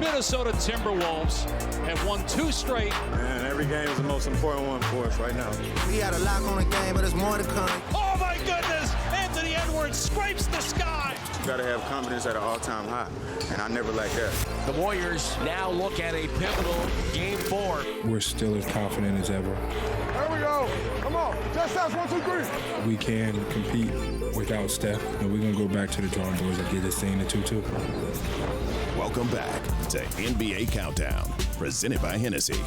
Minnesota Timberwolves have won 2 straight. Man, every game is the most important one for us right now. We had a lock on the game, but there's more to come. Oh, my goodness! Anthony Edwards scrapes the sky. You got to have confidence at an all-time high, and I never like that. The Warriors now look at a pivotal Game 4. We're still as confident as ever. There we go. Come on. Just us. 1, 2, 3. We can compete without Steph, and we're going to go back to the drawing boards and get this thing to 2-2. Welcome back to NBA Countdown, presented by Hennessy.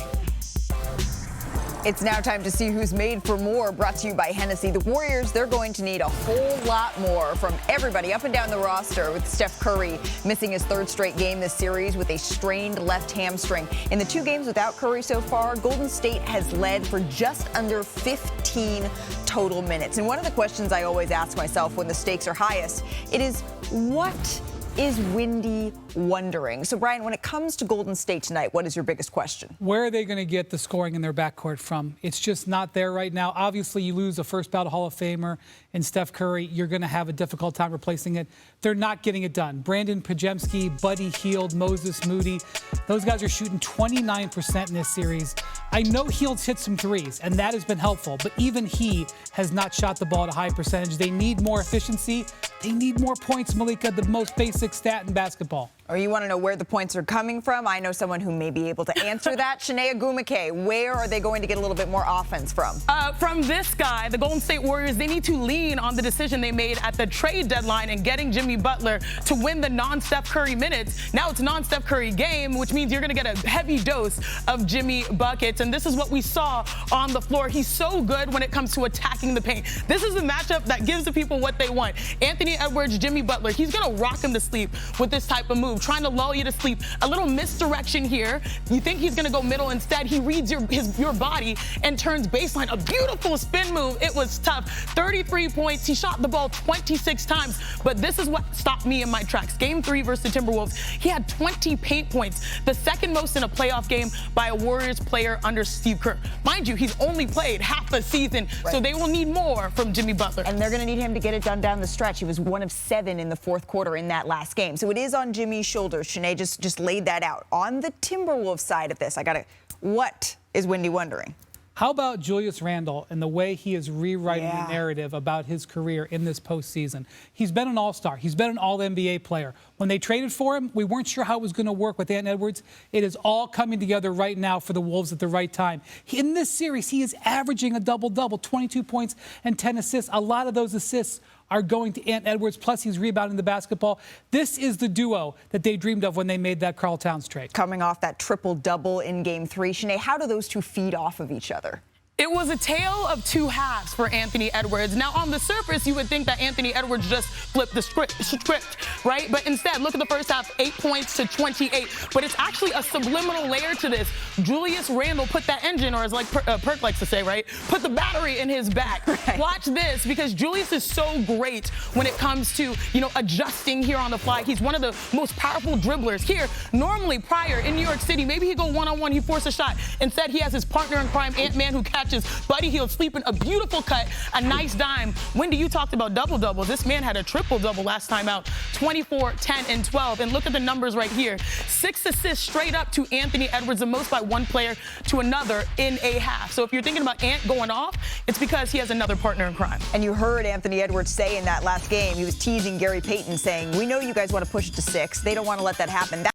It's now time to see who's made for more, brought to you by Hennessy. The Warriors, they're going to need a whole lot more from everybody up and down the roster, with Steph Curry missing his 3rd straight game this series with a strained left hamstring. In the 2 games without Curry so far, Golden State has led for just under 15 total minutes. And one of the questions I always ask myself when the stakes are highest, it is, what is Windy wondering? So, Brian, when it comes to Golden State tonight, what is your biggest question? Where are they going to get the scoring in their backcourt from? It's just not there right now. Obviously, you lose a first-ballot Hall of Famer in Steph Curry, you're going to have a difficult time replacing it. They're not getting it done. Brandon Pajemski, Buddy Hield, Moses Moody, those guys are shooting 29% in this series. I know Hield's hit some threes, and that has been helpful, but even he has not shot the ball at a high percentage. They need more efficiency. They need more points, Malika, the most basic stat in basketball. Or you want to know where the points are coming from? I know someone who may be able to answer that. Chiney, Ogwumike, where are they going to get a little bit more offense from? From this guy, the Golden State Warriors, they need to lean on the decision they made at the trade deadline and getting Jimmy Butler to win the non-Steph Curry minutes. Now it's a non-Steph Curry game, which means you're going to get a heavy dose of Jimmy buckets. And this is what we saw on the floor. He's so good when it comes to attacking the paint. This is a matchup that gives the people what they want. Anthony Edwards, Jimmy Butler, he's going to rock him to sleep with this type of move, trying to lull you to sleep. A little misdirection here. You think he's going to go middle. Instead, he reads your body and turns baseline. A beautiful spin move. It was tough. 33 points. He shot the ball 26 times. But this is what stopped me in my tracks. Game 3 versus the Timberwolves. He had 20 paint points, the second most in a playoff game by a Warriors player under Steve Kerr. Mind you, he's only played half a season, so they will need more from Jimmy Butler. And they're going to need him to get it done down the stretch. He was 1 of 7 in the 4th quarter in that last game. So it is on Jimmy's shoulders. Sinead just laid that out. On the Timberwolves side of this, what is Windy wondering? How about Julius Randle and the way he is rewriting the narrative about his career in this postseason? He's been an all-star. He's been an all-NBA player. When they traded for him, we weren't sure how it was going to work with Anthony Edwards. It is all coming together right now for the Wolves at the right time. In this series, he is averaging a double-double, 22 points and 10 assists. A lot of those assists are going to Ant Edwards, plus he's rebounding the basketball. This is the duo that they dreamed of when they made that Karl Towns trade. Coming off that triple-double in Game 3, Sinead, how do those two feed off of each other? It was a tale of 2 halves for Anthony Edwards. Now, on the surface, you would think that Anthony Edwards just flipped the script, right? But instead, look at the first half, 8 points to 28. But it's actually a subliminal layer to this. Julius Randle put that engine, or as like Perk likes to say, right? Put the battery in his back. Right. Watch this, because Julius is so great when it comes to, adjusting here on the fly. He's one of the most powerful dribblers. Here, normally prior in New York City, maybe he'd go one-on-one, he'd force a shot. Instead, he has his partner in crime, Ant-Man, who catches Buddy Hield sleeping, a beautiful cut, a nice dime. Wendy, you talked about double-double. This man had a triple-double last time out, 24, 10, and 12. And look at the numbers right here. 6 assists straight up to Anthony Edwards, the most by one player to another in a half. So if you're thinking about Ant going off, it's because he has another partner in crime. And you heard Anthony Edwards say in that last game, he was teasing Gary Payton, saying, we know you guys want to push it to 6. They don't want to let that happen.